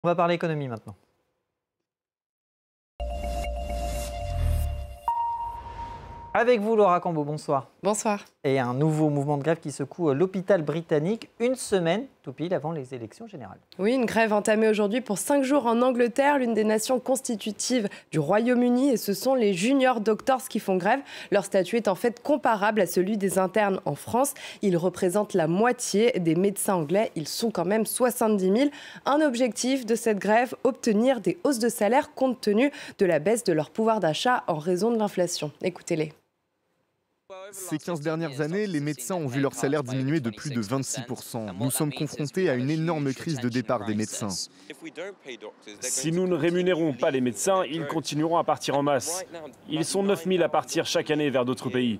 On va parler économie maintenant. Avec vous, Laura Cambeau, bonsoir. Bonsoir. Et un nouveau mouvement de grève qui secoue l'hôpital britannique, une semaine tout pile avant les élections générales. Oui, une grève entamée aujourd'hui pour 5 jours en Angleterre, l'une des nations constitutives du Royaume-Uni. Et ce sont les junior doctors qui font grève. Leur statut est en fait comparable à celui des internes en France. Ils représentent la moitié des médecins anglais. Ils sont quand même 70 000. Un objectif de cette grève, obtenir des hausses de salaire compte tenu de la baisse de leur pouvoir d'achat en raison de l'inflation. Écoutez-les. Ces 15 dernières années, les médecins ont vu leur salaire diminuer de plus de 26%. Nous sommes confrontés à une énorme crise de départ des médecins. Si nous ne rémunérons pas les médecins, ils continueront à partir en masse. Ils sont 9 000 à partir chaque année vers d'autres pays.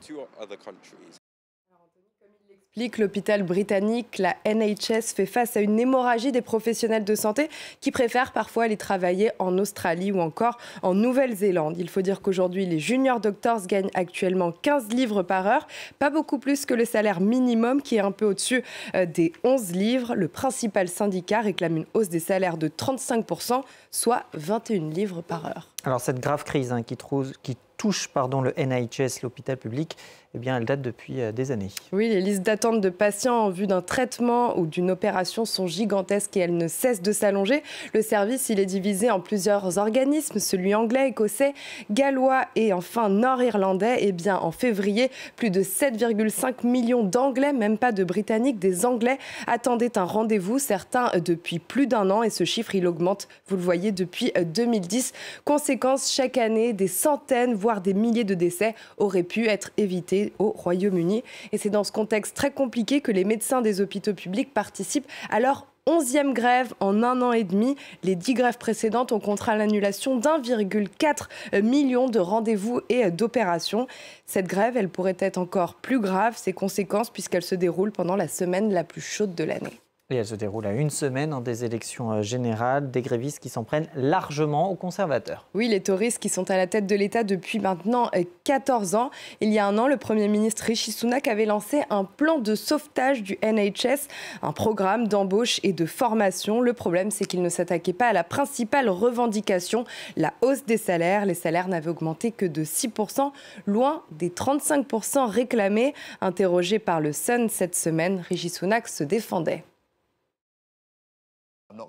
L'hôpital britannique, la NHS, fait face à une hémorragie des professionnels de santé qui préfèrent parfois aller travailler en Australie ou encore en Nouvelle-Zélande. Il faut dire qu'aujourd'hui, les junior doctors gagnent actuellement 15 livres par heure, pas beaucoup plus que le salaire minimum qui est un peu au-dessus des 11 livres. Le principal syndicat réclame une hausse des salaires de 35%, soit 21 livres par heure. Alors cette grave crise qui touche le NHS, l'hôpital public, eh bien, elle date depuis des années. Oui, les listes d'attente de patients en vue d'un traitement ou d'une opération sont gigantesques et elles ne cessent de s'allonger. Le service, il est divisé en plusieurs organismes, celui anglais, écossais, gallois et enfin nord-irlandais. Eh bien, en février, plus de 7,5 millions d'Anglais, même pas de Britanniques, des Anglais attendaient un rendez-vous, certains depuis plus d'un an. Et ce chiffre, il augmente, vous le voyez, depuis 2010. Conséquence, chaque année, des centaines, voire des milliers de décès auraient pu être évités au Royaume-Uni. Et c'est dans ce contexte très compliqué que les médecins des hôpitaux publics participent à leur 11e grève en 1 an et demi. Les 10 grèves précédentes ont contraint l'annulation d'1,4 million de rendez-vous et d'opérations. Cette grève, elle pourrait être encore plus grave, ses conséquences, puisqu'elle se déroule pendant la semaine la plus chaude de l'année. Et elle se déroule à une semaine des élections générales, des grévistes qui s'en prennent largement aux conservateurs. Oui, les touristes qui sont à la tête de l'État depuis maintenant 14 ans. Il y a un an, le Premier ministre Rishi Sunak avait lancé un plan de sauvetage du NHS, un programme d'embauche et de formation. Le problème, c'est qu'il ne s'attaquait pas à la principale revendication, la hausse des salaires. Les salaires n'avaient augmenté que de 6%, loin des 35% réclamés. Interrogé par le Sun cette semaine, Rishi Sunak se défendait.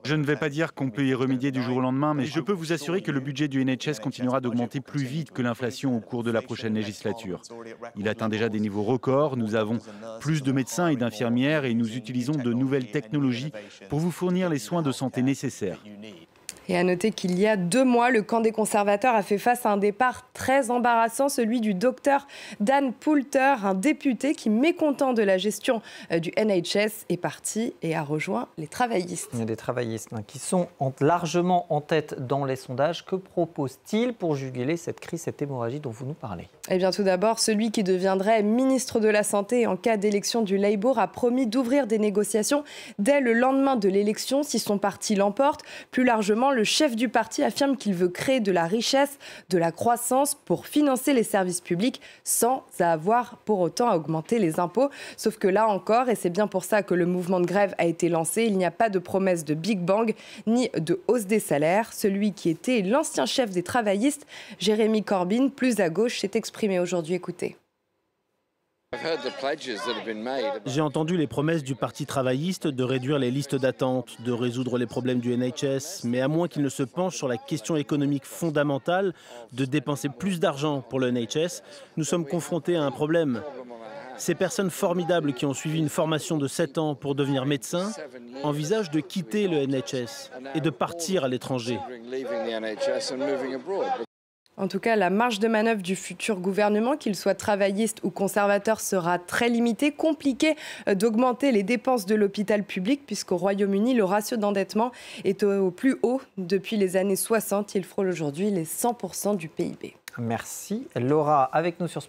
Je ne vais pas dire qu'on peut y remédier du jour au lendemain, mais je peux vous assurer que le budget du NHS continuera d'augmenter plus vite que l'inflation au cours de la prochaine législature. Il atteint déjà des niveaux records, nous avons plus de médecins et d'infirmières et nous utilisons de nouvelles technologies pour vous fournir les soins de santé nécessaires. Et à noter qu'il y a 2 mois, le camp des conservateurs a fait face à un départ très embarrassant, celui du docteur Dan Poulter, un député qui, mécontent de la gestion du NHS, est parti et a rejoint les travaillistes. Il y a des travaillistes qui sont largement en tête dans les sondages. Que propose-t-il pour juguler cette crise, cette hémorragie dont vous nous parlez? Eh bien, tout d'abord, celui qui deviendrait ministre de la Santé en cas d'élection du Labour a promis d'ouvrir des négociations dès le lendemain de l'élection si son parti l'emporte. Plus largement, le chef du parti affirme qu'il veut créer de la richesse, de la croissance pour financer les services publics sans avoir pour autant à augmenter les impôts. Sauf que là encore, et c'est bien pour ça que le mouvement de grève a été lancé, il n'y a pas de promesse de Big Bang ni de hausse des salaires. Celui qui était l'ancien chef des travaillistes, Jeremy Corbyn, plus à gauche, s'est exprimé aujourd'hui. Écoutez. J'ai entendu les promesses du Parti travailliste de réduire les listes d'attente, de résoudre les problèmes du NHS, mais à moins qu'il ne se penche sur la question économique fondamentale de dépenser plus d'argent pour le NHS, nous sommes confrontés à un problème. Ces personnes formidables qui ont suivi une formation de 7 ans pour devenir médecins envisagent de quitter le NHS et de partir à l'étranger. En tout cas, la marge de manœuvre du futur gouvernement, qu'il soit travailliste ou conservateur, sera très limitée. Compliqué d'augmenter les dépenses de l'hôpital public, puisqu'au Royaume-Uni, le ratio d'endettement est au plus haut depuis les années 60. Il frôle aujourd'hui les 100% du PIB. Merci. Laura, avec nous sur ce plateau.